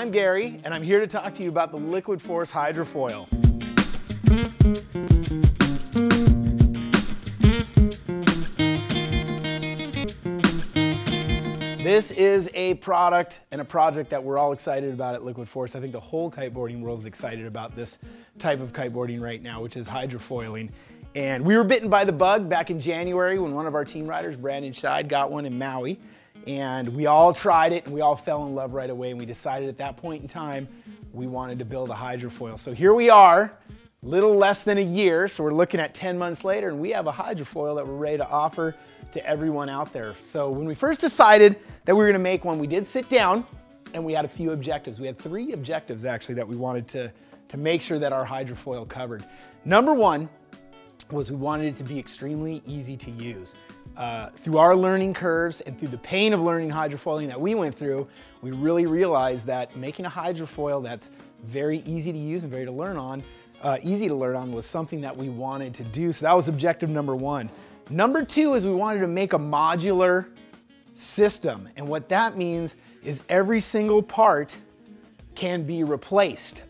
I'm Gary, and I'm here to talk to you about the Liquid Force Hydrofoil. This is a product and a project that we're all excited about at Liquid Force. I think the whole kiteboarding world is excited about this type of kiteboarding right now, which is hydrofoiling. And we were bitten by the bug back in January when one of our team riders, Brandon Scheid, got one in Maui. And we all tried it and we all fell in love right away. And we decided at that point in time, we wanted to build a hydrofoil. So here we are, little less than a year. So we're looking at 10 months later and we have a hydrofoil that we're ready to offer to everyone out there. So when we first decided that we were gonna make one, we did sit down and we had a few objectives. We had 3 objectives actually that we wanted to make sure that our hydrofoil covered. Number 1 was we wanted it to be extremely easy to use. Through our learning curves and through the pain of learning hydrofoiling that we went through, we really realized that making a hydrofoil that's very easy to use and very easy to learn on was something that we wanted to do. So that was objective number 1. Number 2 is we wanted to make a modular system. And what that means is every single part can be replaced.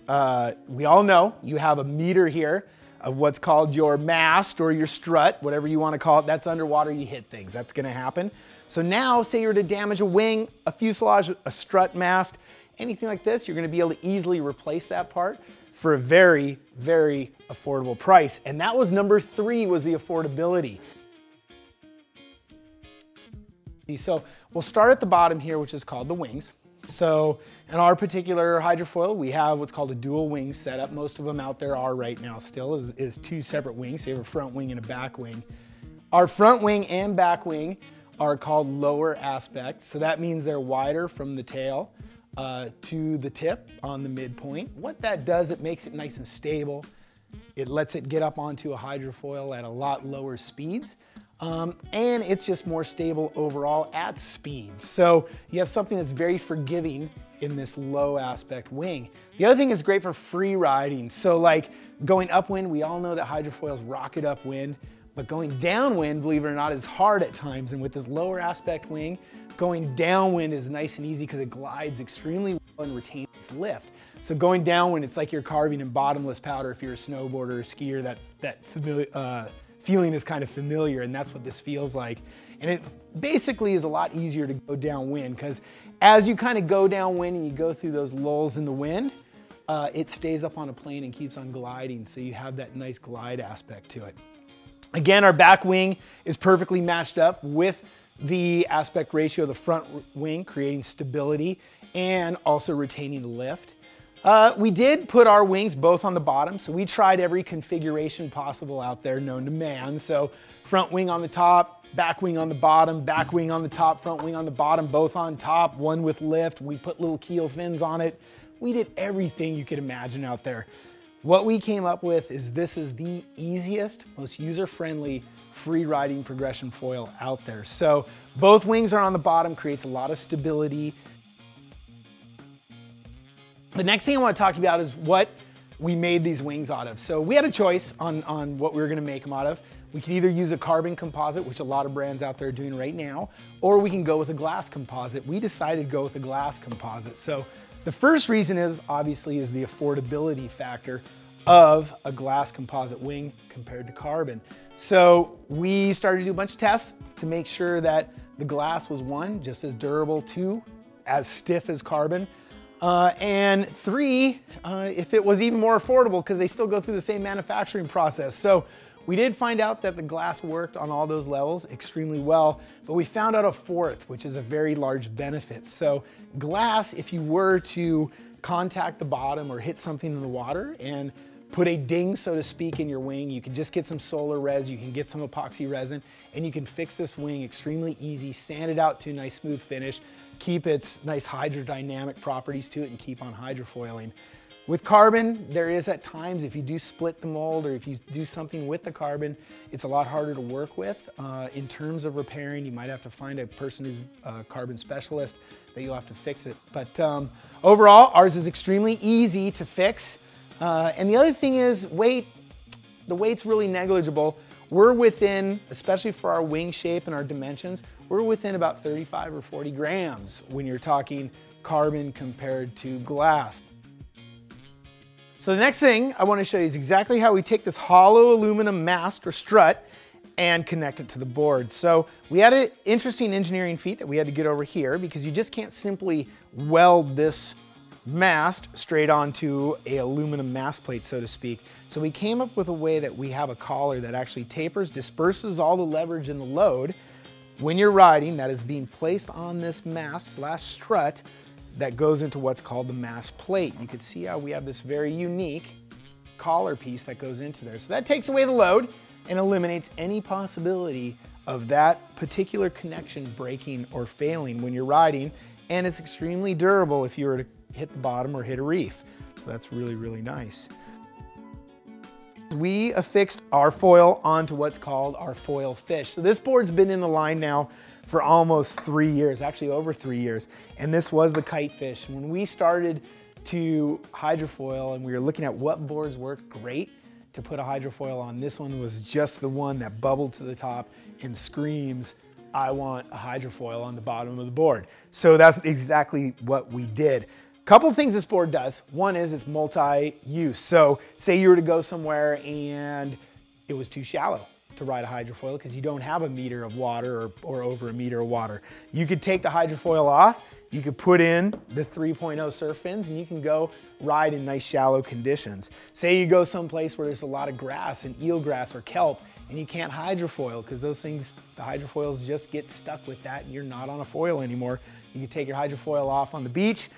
We all know you have a meter here of what's called your mast or your strut, whatever you want to call it. That's underwater, you hit things, that's gonna happen. So now, say you were to damage a wing, a fuselage, a strut mast, anything like this, you're gonna be able to easily replace that part for a very, very affordable price. And that was number 3, was the affordability. So we'll start at the bottom here, which is called the wings. So in our particular hydrofoil, we have what's called a dual wing setup. Most of them out there are right now still is 2 separate wings. So you have a front wing and a back wing. Our front wing and back wing are called lower aspect. So that means they're wider from the tail to the tip on the midpoint. What that does, it makes it nice and stable. It lets it get up onto a hydrofoil at a lot lower speeds. And it's just more stable overall at speeds. So you have something that's very forgiving in this low aspect wing. The other thing is great for free riding. So like going upwind, we all know that hydrofoils rocket upwind, but going downwind, believe it or not, is hard at times. And with this lower aspect wing, going downwind is nice and easy because it glides extremely well and retains its lift. So going downwind, it's like you're carving in bottomless powder if you're a snowboarder or skier. That feeling is kind of familiar, and that's what this feels like. And it basically is a lot easier to go downwind because as you kind of go downwind and you go through those lulls in the wind, it stays up on a plane and keeps on gliding. So you have that nice glide aspect to it. Again, our back wing is perfectly matched up with the aspect ratio of the front wing, creating stability and also retaining the lift. We did put our wings both on the bottom, so we tried every configuration possible out there known to man. So front wing on the top, back wing on the bottom, back wing on the top, front wing on the bottom, both on top, one with lift. We put little keel fins on it. We did everything you could imagine out there. What we came up with is this is the easiest, most user-friendly free riding progression foil out there. So both wings are on the bottom, creates a lot of stability. The next thing I want to talk about is what we made these wings out of. So we had a choice on what we were going to make them out of. We can either use a carbon composite, which a lot of brands out there are doing right now, or we can go with a glass composite. We decided to go with a glass composite. So the first reason is obviously is the affordability factor of a glass composite wing compared to carbon. So we started to do a bunch of tests to make sure that the glass was 1, just as durable, 2, as stiff as carbon, and 3, if it was even more affordable because they still go through the same manufacturing process. So we did find out that the glass worked on all those levels extremely well, but we found out a 4th, which is a very large benefit. So glass, if you were to contact the bottom or hit something in the water and put a ding, so to speak, in your wing, you can just get some solar res, you can get some epoxy resin, and you can fix this wing extremely easy, sand it out to a nice smooth finish, keep its nice hydrodynamic properties to it, and keep on hydrofoiling. With carbon, there is at times, if you do split the mold or if you do something with the carbon, it's a lot harder to work with. In terms of repairing, you might have to find a person who's a carbon specialist that you'll have to fix it. But overall, ours is extremely easy to fix. And the other thing is weight. The weight's really negligible. We're within, especially for our wing shape and our dimensions, we're within about 35 or 40 grams when you're talking carbon compared to glass. So the next thing I want to show you is exactly how we take this hollow aluminum mast or strut and connect it to the board. So we had an interesting engineering feat that we had to get over here, because you just can't simply weld this mast straight onto a aluminum mast plate, so to speak. So we came up with a way that we have a collar that actually tapers, disperses all the leverage and the load when you're riding, that is being placed on this mast slash strut that goes into what's called the mast plate. You can see how we have this very unique collar piece that goes into there. So that takes away the load and eliminates any possibility of that particular connection breaking or failing when you're riding, and it's extremely durable if you were to hit the bottom or hit a reef. So that's really, really nice. We affixed our foil onto what's called our foil fish. So this board's been in the line now for almost 3 years, actually over 3 years. And this was the Kitefish. When we started to hydrofoil and we were looking at what boards work great to put a hydrofoil on, this one was just the one that bubbled to the top and screams, I want a hydrofoil on the bottom of the board. So that's exactly what we did. Couple things this board does. One is it's multi-use. So say you were to go somewhere and it was too shallow to ride a hydrofoil because you don't have a meter of water or over a meter of water. You could take the hydrofoil off, you could put in the 3.0 surf fins, and you can go ride in nice shallow conditions. Say you go someplace where there's a lot of grass and eelgrass or kelp, and you can't hydrofoil because those things, the hydrofoils just get stuck with that and you're not on a foil anymore. You could take your hydrofoil off on the beach,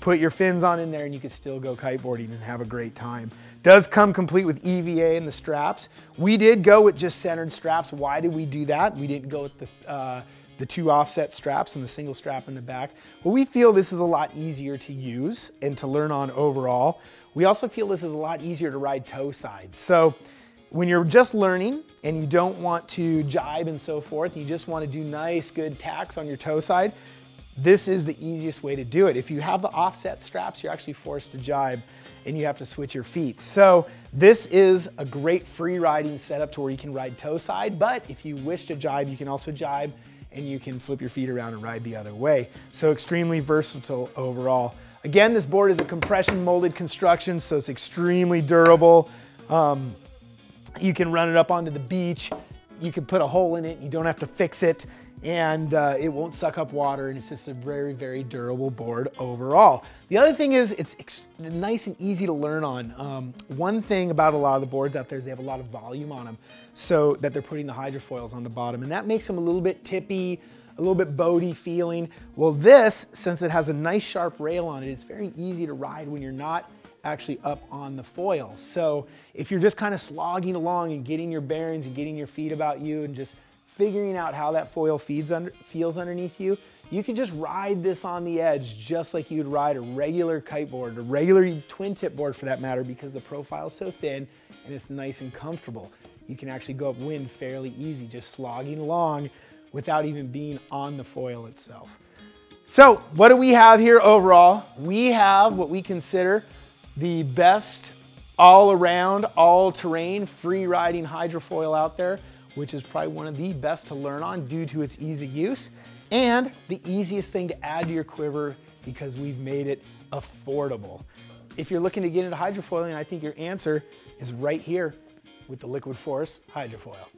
put your fins on in there, and you could still go kiteboarding and have a great time. Does come complete with EVA and the straps. We did go with just centered straps. Why did we do that? We didn't go with the 2 offset straps and the single strap in the back. Well, we feel this is a lot easier to use and to learn on overall. We also feel this is a lot easier to ride toe side. So when you're just learning and you don't want to jibe and so forth, you just want to do nice, good tacks on your toe side, this is the easiest way to do it. If you have the offset straps, you're actually forced to jibe and you have to switch your feet. So this is a great free riding setup to where you can ride toe side, but if you wish to jibe, you can also jibe and you can flip your feet around and ride the other way. So extremely versatile overall. Again, this board is a compression molded construction, so it's extremely durable. You can run it up onto the beach. You can put a hole in it, you don't have to fix it, and it won't suck up water, and it's just a very, very durable board overall. The other thing is it's nice and easy to learn on. One thing about a lot of the boards out there is they have a lot of volume on them, so that they're putting the hydrofoils on the bottom, and that makes them a little bit tippy, a little bit boaty feeling. Well, this, since it has a nice sharp rail on it, it's very easy to ride when you're not actually up on the foil. So if you're just kind of slogging along and getting your bearings and getting your feet about you and just figuring out how that foil feels underneath you, you can just ride this on the edge just like you'd ride a regular kiteboard, a regular twin tip board for that matter, because the profile is so thin and it's nice and comfortable. You can actually go upwind fairly easy, just slogging along without even being on the foil itself. So what do we have here overall? We have what we consider the best all-around, all-terrain, free-riding hydrofoil out there, which is probably one of the best to learn on due to its easy use, and the easiest thing to add to your quiver because we've made it affordable. If you're looking to get into hydrofoiling, I think your answer is right here with the Liquid Force Hydrofoil.